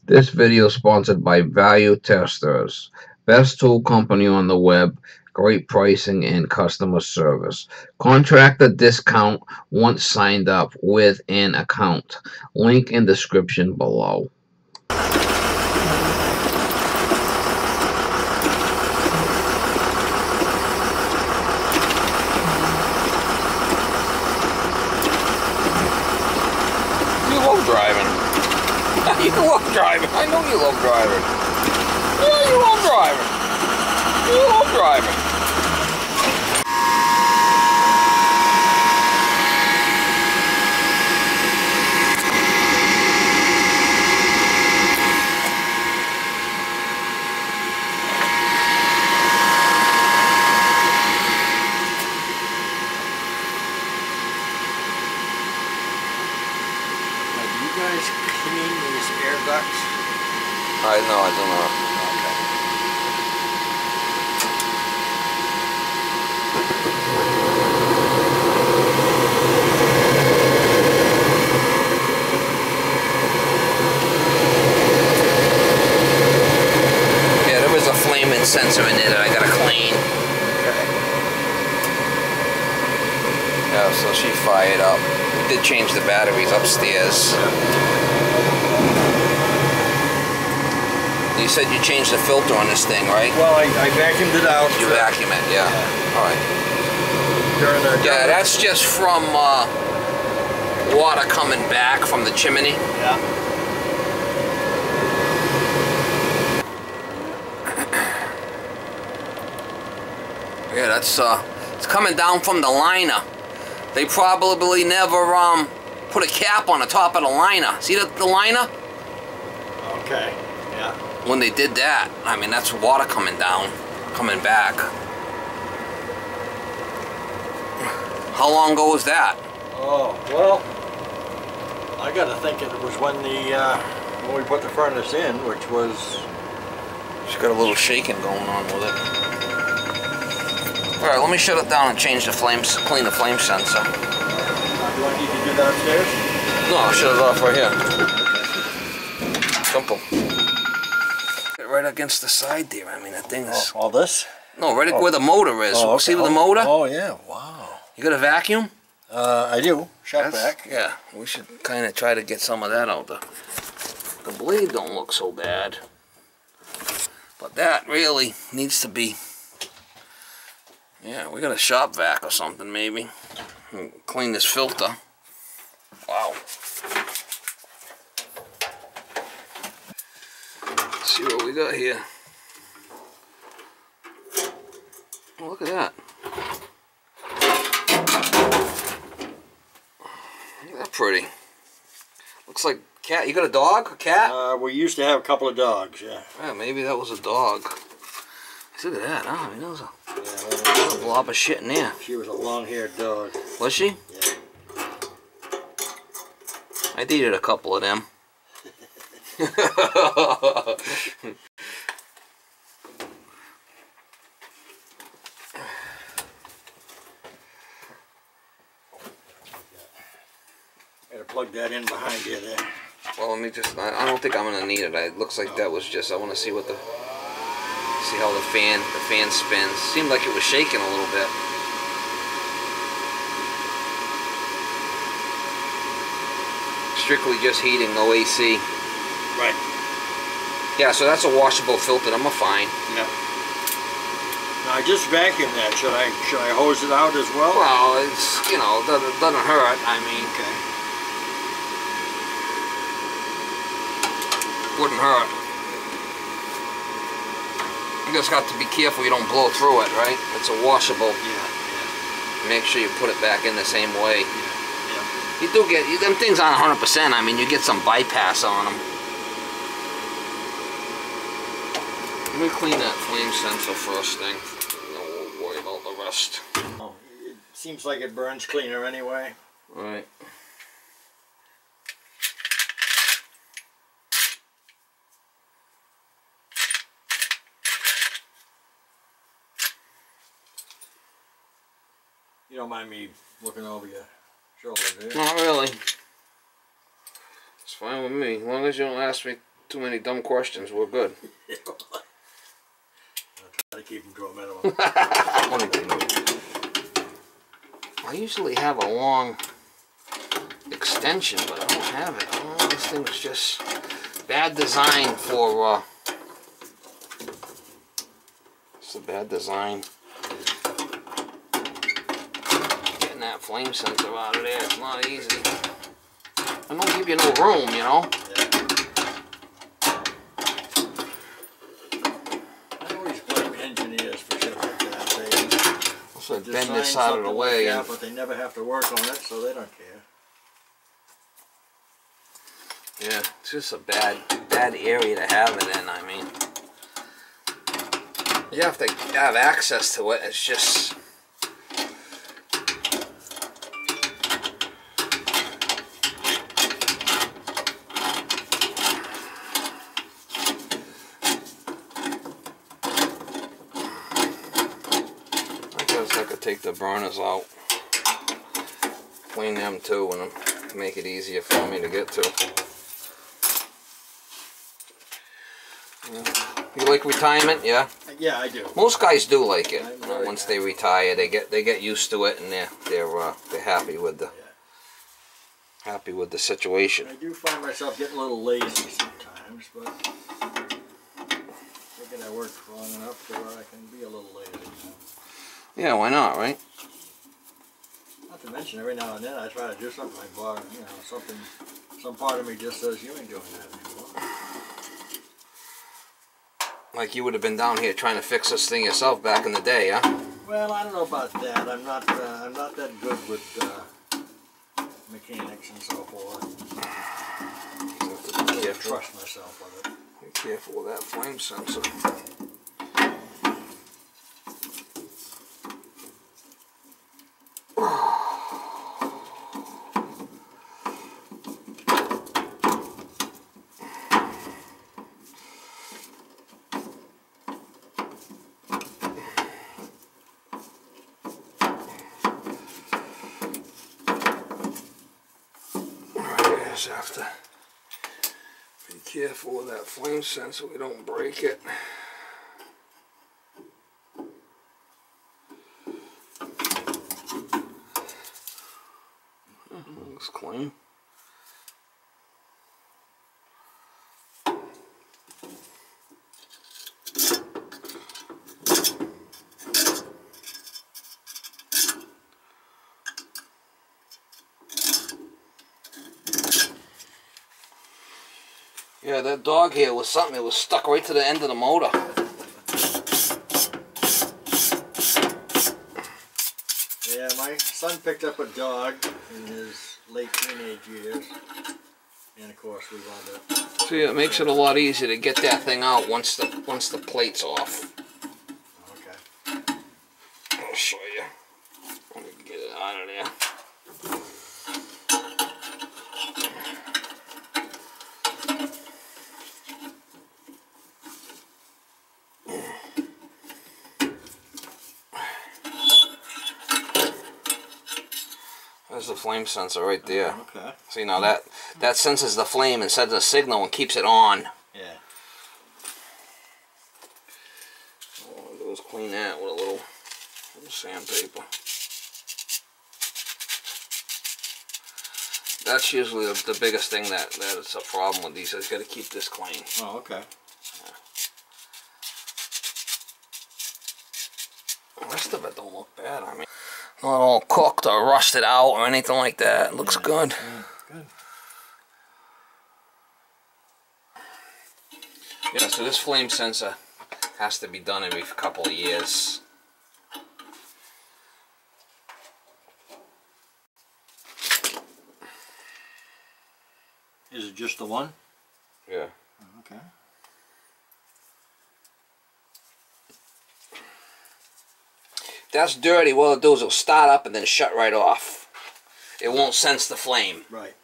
This video is sponsored by Value Testers, best tool company on the web, great pricing and customer service. Contractor discount once signed up with an account. Link in description below. You love driving. You love driving. I know you love driving. Yeah, you love driving. You love driving. Clean these air ducts? I don't know. Okay. Yeah, there was a flaming sensor in there that I gotta clean. Okay. Yeah, so she fired up. We did change the batteries upstairs. You said you changed the filter on this thing, right? Well, I vacuumed it out. You vacuum it, yeah. Alright. Yeah, that's just from water coming back from the chimney. Yeah. Yeah, that's it's coming down from the liner. They probably never put a cap on the top of the liner. See the liner? Okay. Yeah. When they did that, I mean, that's water coming down, coming back. How long ago was that? Oh, well, I gotta think it was when when we put the furnace in, which was... She's got a little shaking going on with it. Alright, let me shut it down and change the flames, clean the flame sensor. Do I need to do that upstairs? No, I'll shut it off right here. Simple. Right against the side there. I mean, that thing is... All this? No, right where the motor is. Oh, okay. See with the motor? Oh, yeah. Wow. You got a vacuum? I do. Shut back. Yeah, we should kind of try to get some of that out. The blade don't look so bad. But that really needs to be... Yeah, we got a shop vac or something, maybe. Clean this filter. Wow. Let's see what we got here. Oh, look at that. Isn't that pretty? Looks like cat. You got a dog? A cat? We used to have a couple of dogs, yeah. Yeah, maybe that was a dog. Look at that, huh? I mean, that was a blob of shit in there. She was a long-haired dog. Was she? Yeah. I dated a couple of them. Gotta plug that in behind you there. Well, let me just, I don't think I'm gonna need it. It looks like that was just, I want to see what the, see how the fan spins. Seemed like it was shaking a little bit. Strictly just heating, no AC. Right. Yeah, so that's a washable filter. I'm fine. Yeah. Now I just vacuumed that. Should I hose it out as well? Well, it's, you know, doesn't hurt. I mean, Okay. Wouldn't hurt. You just got to be careful you don't blow through it, right? It's a washable. Yeah. Make sure you put it back in the same way. Yeah. You do get, them things aren't 100%. I mean, you get some bypass on them. Let me clean that flame sensor first thing. And then we'll worry about the rest. Oh, it seems like it burns cleaner anyway. Right. You don't mind me looking over your shoulder, do you? Not really. It's fine with me. As long as you don't ask me Too many dumb questions. We're good. I'll try to keep them to a minimum. I usually have a long extension, but I don't have it. Oh, this thing's just bad design for. It's a bad design. Getting that flame sensor out of there, it's not easy. I don't give you no room, you know. So bend this out of the way, like that, but they never have to work on it, so they don't care. Yeah, it's just a bad area to have it in. I mean, you have to have access to it. It's just I could take the burners out, clean them too, and make it easier for me to get to. You like retirement? Yeah. Yeah, I do. Most guys do like it. Once they retire, they get used to it, and they're happy with the situation. I do find myself getting a little lazy sometimes, but I think I work long enough to where I can be a little lazy. Yeah, why not, right? Not to mention, every now and then I try to do something like bar, you know, something. Some part of me just says, "You ain't doing that anymore." Like you would have been down here trying to fix this thing yourself back in the day, huh? Well, I don't know about that. I'm not that good with mechanics and so forth. You have to trust myself with it. Be careful with that flame sensor. Have to be careful with that flame sensor, we don't break it. Looks clean. Yeah, that dog here was something. It was stuck right to the end of the motor. Yeah, my son picked up a dog in his late teenage years, and of course we wound up. See, it makes it a lot easier to get that thing out once the plate's off. Okay. I'll show you. Let me get it out of there. There's the flame sensor right there. Okay. See, now that senses the flame and sends a signal and keeps it on. Yeah. All I'll do is clean that with a little sandpaper. That's usually the biggest thing that is a problem with these. I've got to keep this clean. Oh, okay. The rest of it don't look bad. I mean, not all cooked or rusted out or anything like that. It looks good. Yeah, good. Yeah, so this flame sensor has to be done every couple of years. Is it just the one? Yeah. Okay. That's dirty. What it'll do is it'll start up and then shut right off. It won't sense the flame. Right, right.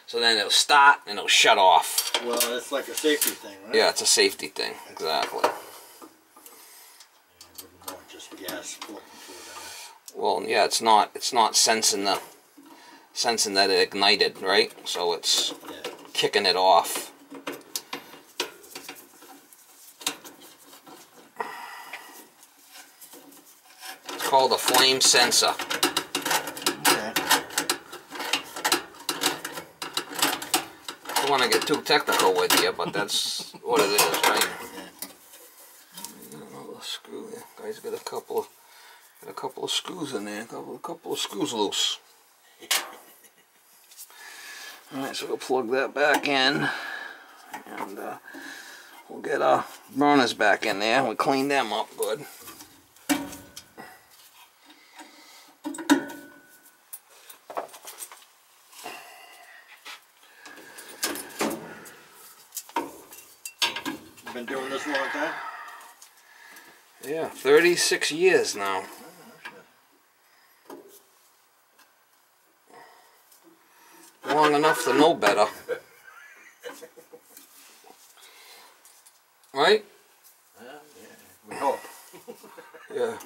So then it'll start and it'll shut off. Well, it's like a safety thing, right? Yeah, it's a safety thing. Exactly. Yeah, I wouldn't want just gas floating through Well, yeah, it's not sensing that it ignited, right? So it's kicking it off. called a flame sensor. Okay. I don't want to get too technical with you, but that's what it is, right? Another screw there. Guy's got a couple of screws in there. A couple of screws loose. All right, so we'll plug that back in, and we'll get our burners back in there. We'll clean them up good. Been doing this a long time? Yeah, 36 years now. Long enough to know better. Right? Yeah, we hope. Yeah.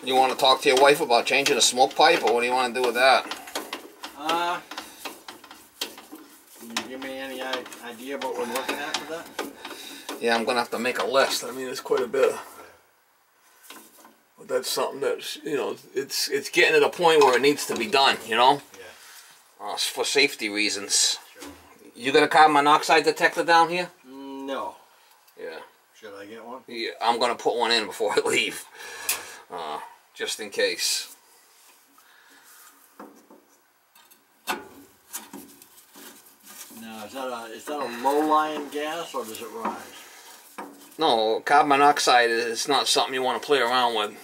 You want to talk to your wife about changing the smoke pipe, or what do you want to do with that? Can you give me any idea what we're looking at for that? Yeah, I'm going to have to make a list. I mean, it's quite a bit. But that's something that's, you know, it's getting to the point where it needs to be done, you know? Yeah. For safety reasons. Sure. You got a carbon monoxide detector down here? No. Yeah. Should I get one? Yeah, I'm going to put one in before I leave. Just in case. Now, is that a low-lying gas, or does it rise? No, carbon monoxide is not something you want to play around with.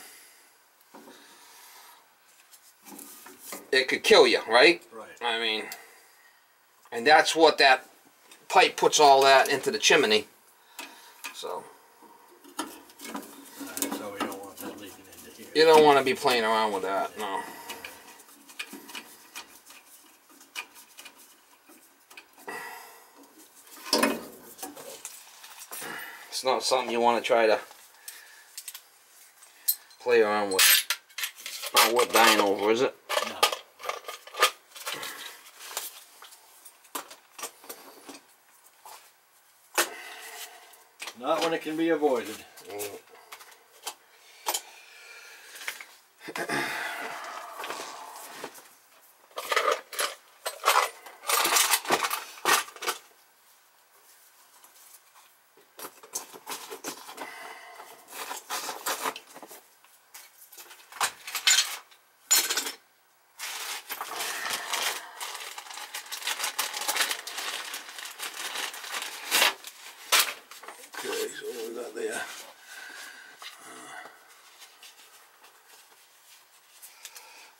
It could kill you, right? Right. I mean, and that's what that pipe puts all that into the chimney. So So we don't want that leaking into here. you don't want to be playing around with that, no. It's not something you want to try to play around with. Not worth dying over, is it? No. Not when it can be avoided. Okay, so what we got there?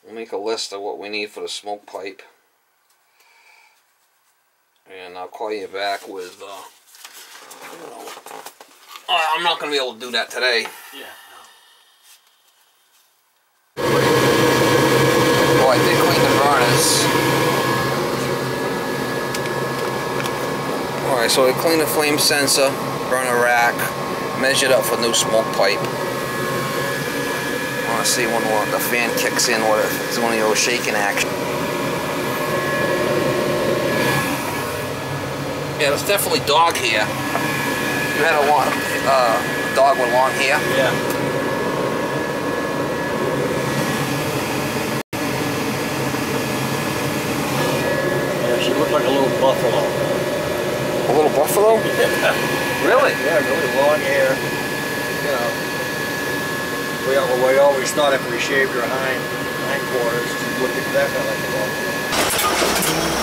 We'll make a list of what we need for the smoke pipe, and I'll call you back with. I'm not going to be able to do that today. Yeah. Oh, I did clean the burners. Alright, so I cleaned the flame sensor, burner rack, measured up for new smoke pipe. I want to see when the fan kicks in, what if it's one of those shaking action. Yeah, there's definitely dog hair. You had a dog with long hair? Yeah. Yeah, she looked like a little buffalo. A little buffalo? Really? Yeah, really long hair. You know, we always thought if we shaved her hindquarters, she'd look exactly like a buffalo.